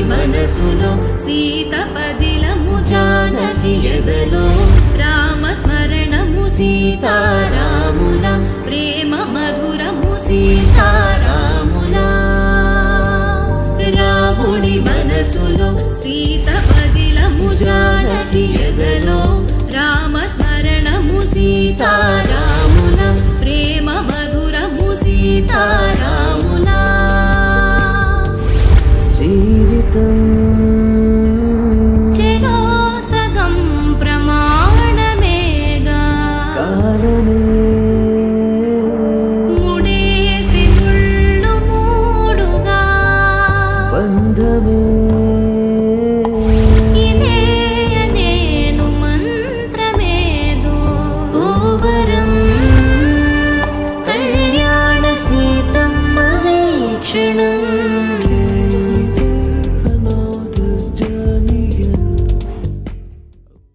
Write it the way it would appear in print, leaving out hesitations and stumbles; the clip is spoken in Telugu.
మనసులో సీత పదిలము జానకి ఎదలో రామ స్మరణము సీతారాముల ప్రేమ మధురము సీతారాముల రాముడి మనసులో సీత పదిలము జానకి ఎదలో రామ స్మరణము సీతారాముల ప్రేమ మధురము సీతారాముల జీవితం